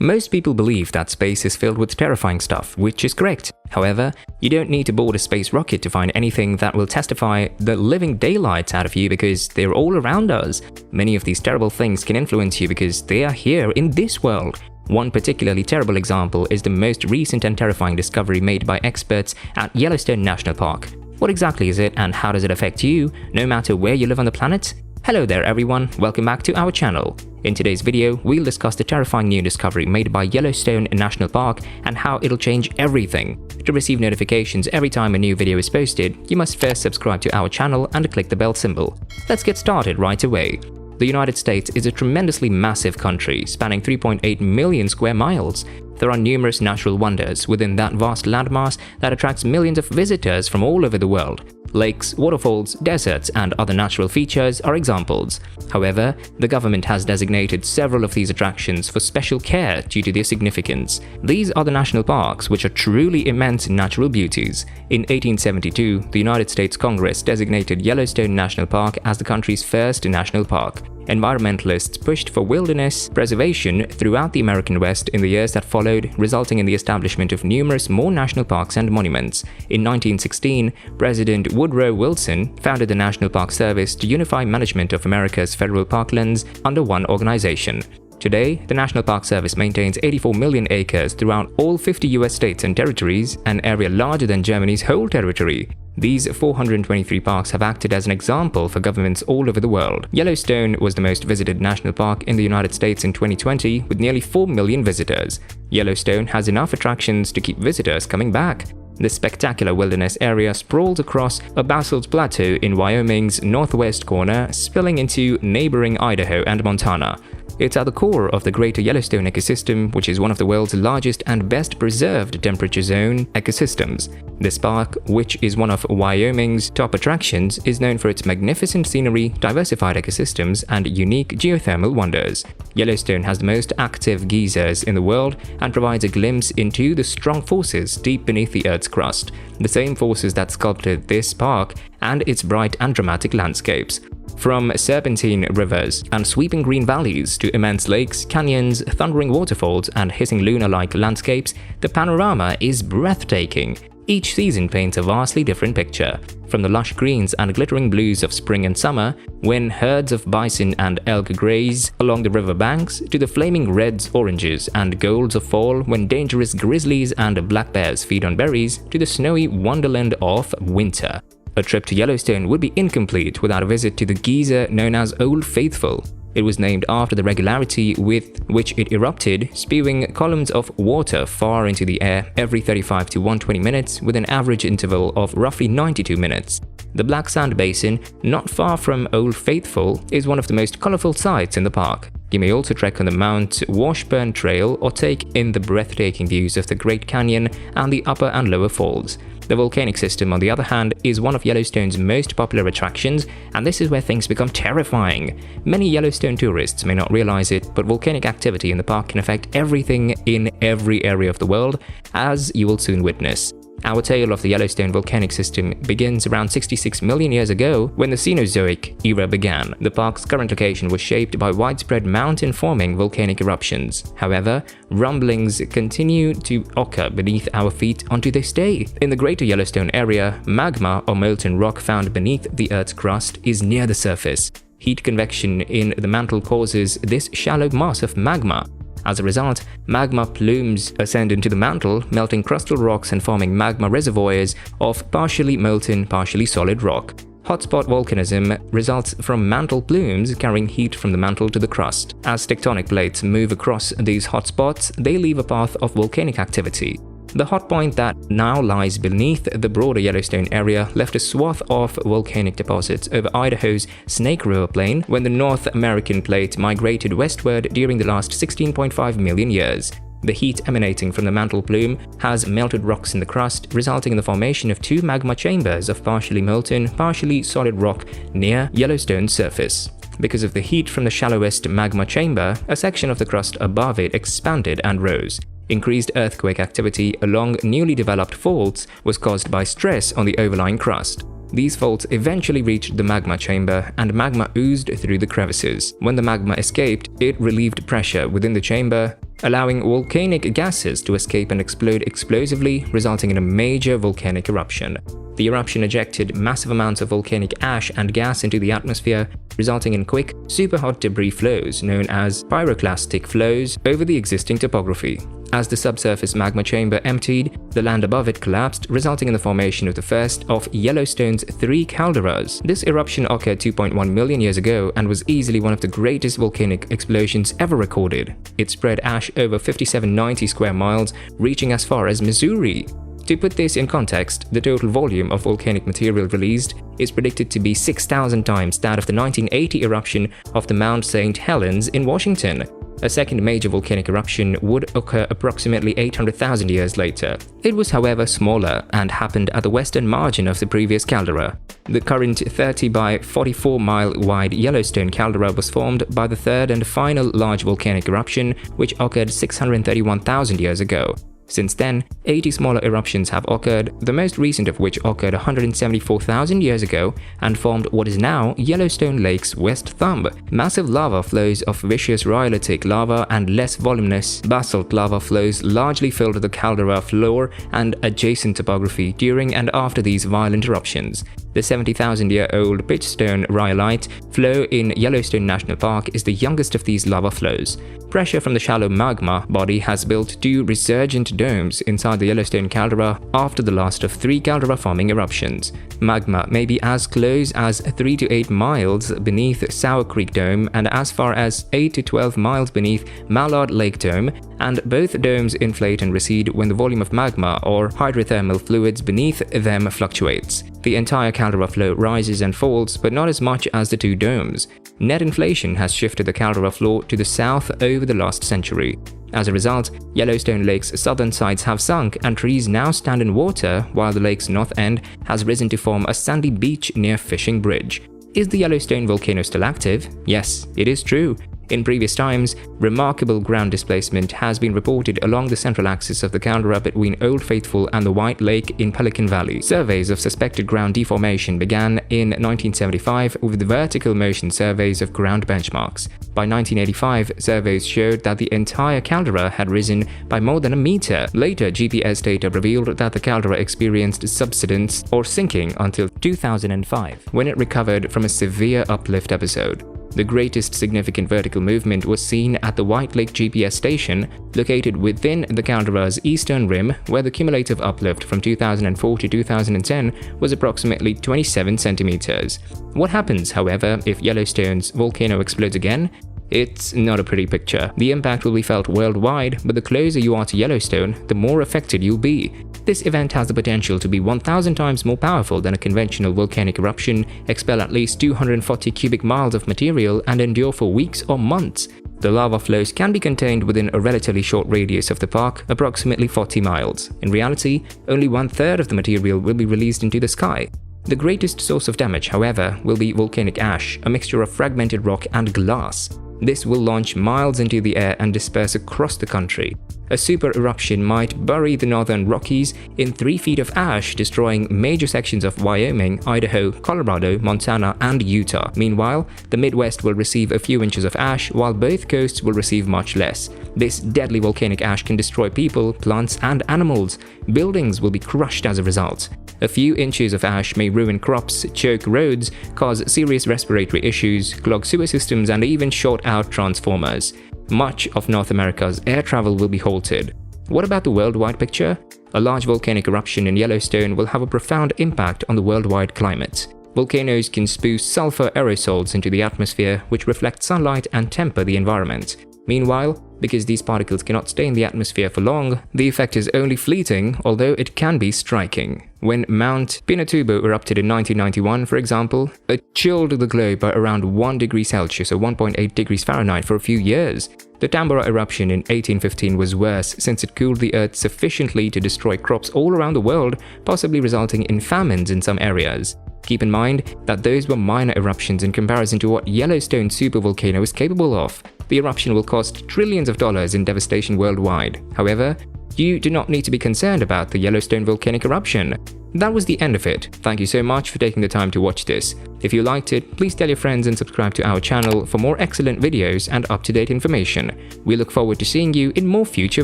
Most people believe that space is filled with terrifying stuff, which is correct. However, you don't need to board a space rocket to find anything that will testify the living daylights out of you because they're all around us. Many of these terrible things can influence you because they are here in this world. One particularly terrible example is the most recent and terrifying discovery made by experts at Yellowstone National Park. What exactly is it and how does it affect you, no matter where you live on the planet? Hello there everyone, welcome back to our channel. In today's video, we'll discuss the terrifying new discovery made by Yellowstone National Park and how it'll change everything. To receive notifications every time a new video is posted, you must first subscribe to our channel and click the bell symbol. Let's get started right away. The United States is a tremendously massive country, spanning 3.8 million square miles. There are numerous natural wonders within that vast landmass that attracts millions of visitors from all over the world. Lakes, waterfalls, deserts, and other natural features are examples. However, the government has designated several of these attractions for special care due to their significance. These are the national parks, which are truly immense natural beauties. In 1872, the United States Congress designated Yellowstone National Park as the country's first national park. Environmentalists pushed for wilderness preservation throughout the American West in the years that followed, resulting in the establishment of numerous more national parks and monuments. In 1916, President Woodrow Wilson founded the National Park Service to unify management of America's federal parklands under one organization. Today, the National Park Service maintains 84 million acres throughout all 50 US states and territories, an area larger than Germany's whole territory. These 423 parks have acted as an example for governments all over the world. Yellowstone was the most visited national park in the United States in 2020 with nearly 4 million visitors. Yellowstone has enough attractions to keep visitors coming back. This spectacular wilderness area sprawls across a basalt plateau in Wyoming's northwest corner, spilling into neighboring Idaho and Montana. It's at the core of the Greater Yellowstone ecosystem, which is one of the world's largest and best preserved temperature zone ecosystems. This park, which is one of Wyoming's top attractions, is known for its magnificent scenery, diversified ecosystems, and unique geothermal wonders. Yellowstone has the most active geysers in the world and provides a glimpse into the strong forces deep beneath the Earth's crust, the same forces that sculpted this park and its bright and dramatic landscapes. From serpentine rivers and sweeping green valleys to immense lakes, canyons, thundering waterfalls, and hissing lunar-like landscapes, the panorama is breathtaking. Each season paints a vastly different picture. From the lush greens and glittering blues of spring and summer, when herds of bison and elk graze along the river banks, to the flaming reds, oranges, and golds of fall when dangerous grizzlies and black bears feed on berries, to the snowy wonderland of winter. A trip to Yellowstone would be incomplete without a visit to the geyser known as Old Faithful. It was named after the regularity with which it erupted, spewing columns of water far into the air every 35 to 120 minutes with an average interval of roughly 92 minutes. The Black Sand Basin, not far from Old Faithful, is one of the most colorful sights in the park. You may also trek on the Mount Washburn Trail or take in the breathtaking views of the Great Canyon and the upper and lower falls. The volcanic system, on the other hand, is one of Yellowstone's most popular attractions, and this is where things become terrifying. Many Yellowstone tourists may not realize it, but volcanic activity in the park can affect everything in every area of the world, as you will soon witness. Our tale of the Yellowstone volcanic system begins around 66 million years ago when the Cenozoic era began. The park's current location was shaped by widespread mountain-forming volcanic eruptions. However, rumblings continue to occur beneath our feet onto this day. In the Greater Yellowstone area, magma or molten rock found beneath the Earth's crust is near the surface. Heat convection in the mantle causes this shallow mass of magma. As a result, magma plumes ascend into the mantle, melting crustal rocks and forming magma reservoirs of partially molten, partially solid rock. Hotspot volcanism results from mantle plumes carrying heat from the mantle to the crust. As tectonic plates move across these hotspots, they leave a path of volcanic activity. The hot point that now lies beneath the broader Yellowstone area left a swath of volcanic deposits over Idaho's Snake River Plain when the North American plate migrated westward during the last 16.5 million years. The heat emanating from the mantle plume has melted rocks in the crust, resulting in the formation of two magma chambers of partially molten, partially solid rock near Yellowstone's surface. Because of the heat from the shallowest magma chamber, a section of the crust above it expanded and rose. Increased earthquake activity along newly developed faults was caused by stress on the overlying crust. These faults eventually reached the magma chamber, and magma oozed through the crevices. When the magma escaped, it relieved pressure within the chamber, allowing volcanic gases to escape and explode explosively, resulting in a major volcanic eruption. The eruption ejected massive amounts of volcanic ash and gas into the atmosphere, resulting in quick, superhot debris flows known as pyroclastic flows over the existing topography. As the subsurface magma chamber emptied, the land above it collapsed, resulting in the formation of the first of Yellowstone's 3 calderas. This eruption occurred 2.1 million years ago and was easily one of the greatest volcanic explosions ever recorded. It spread ash over 5790 square miles, reaching as far as Missouri. To put this in context, the total volume of volcanic material released is predicted to be 6,000 times that of the 1980 eruption of the Mount St. Helens in Washington. A second major volcanic eruption would occur approximately 800,000 years later. It was, however, smaller and happened at the western margin of the previous caldera. The current 30 by 44 mile wide Yellowstone caldera was formed by the third and final large volcanic eruption, which occurred 631,000 years ago. Since then, 80 smaller eruptions have occurred, the most recent of which occurred 174,000 years ago and formed what is now Yellowstone Lake's west thumb. Massive lava flows of viscous rhyolitic lava and less voluminous basalt lava flows largely filled the caldera floor and adjacent topography during and after these violent eruptions. The 70,000-year-old pitchstone rhyolite flow in Yellowstone National Park is the youngest of these lava flows. Pressure from the shallow magma body has built 2 resurgent domes inside the Yellowstone caldera after the last of 3 caldera-forming eruptions. Magma may be as close as 3 to 8 miles beneath Sour Creek Dome and as far as 8 to 12 miles beneath Mallard Lake Dome, and both domes inflate and recede when the volume of magma or hydrothermal fluids beneath them fluctuates. The entire caldera flow rises and falls, but not as much as the 2 domes. Net inflation has shifted the caldera floor to the south over the last century. As a result, Yellowstone Lake's southern sides have sunk and trees now stand in water, while the lake's north end has risen to form a sandy beach near Fishing Bridge. Is the Yellowstone volcano still active? Yes, it is true. In previous times, remarkable ground displacement has been reported along the central axis of the caldera between Old Faithful and the White Lake in Pelican Valley. Surveys of suspected ground deformation began in 1975 with vertical motion surveys of ground benchmarks. By 1985, surveys showed that the entire caldera had risen by more than a meter. Later, GPS data revealed that the caldera experienced subsidence or sinking until 2005, when it recovered from a severe uplift episode. The greatest significant vertical movement was seen at the White Lake GPS station, located within the caldera's eastern rim, where the cumulative uplift from 2004 to 2010 was approximately 27 centimeters. What happens, however, if Yellowstone's volcano explodes again? It's not a pretty picture. The impact will be felt worldwide, but the closer you are to Yellowstone, the more affected you'll be. This event has the potential to be 1,000 times more powerful than a conventional volcanic eruption, expel at least 240 cubic miles of material, and endure for weeks or months. The lava flows can be contained within a relatively short radius of the park, approximately 40 miles. In reality, only 1/3 of the material will be released into the sky. The greatest source of damage, however, will be volcanic ash, a mixture of fragmented rock and glass. This will launch miles into the air and disperse across the country. A super eruption might bury the northern Rockies in 3 feet of ash, destroying major sections of Wyoming, Idaho, Colorado, Montana, and Utah. Meanwhile, the Midwest will receive a few inches of ash, while both coasts will receive much less. This deadly volcanic ash can destroy people, plants, and animals. Buildings will be crushed as a result. A few inches of ash may ruin crops, choke roads, cause serious respiratory issues, clog sewer systems, and even short out transformers. Much of North America's air travel will be halted. What about the worldwide picture? A large volcanic eruption in Yellowstone will have a profound impact on the worldwide climate. Volcanoes can spew sulfur aerosols into the atmosphere, which reflect sunlight and temper the environment. Meanwhile, because these particles cannot stay in the atmosphere for long, the effect is only fleeting, although it can be striking. When Mount Pinatubo erupted in 1991, for example, it chilled the globe by around 1 degree Celsius or 1.8 degrees Fahrenheit for a few years. The Tambora eruption in 1815 was worse, since it cooled the earth sufficiently to destroy crops all around the world, possibly resulting in famines in some areas. Keep in mind that those were minor eruptions in comparison to what Yellowstone supervolcano is capable of. The eruption will cost trillions of dollars in devastation worldwide. However, you do not need to be concerned about the Yellowstone volcanic eruption. That was the end of it. Thank you so much for taking the time to watch this. If you liked it, please tell your friends and subscribe to our channel for more excellent videos and up-to-date information. We look forward to seeing you in more future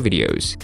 videos.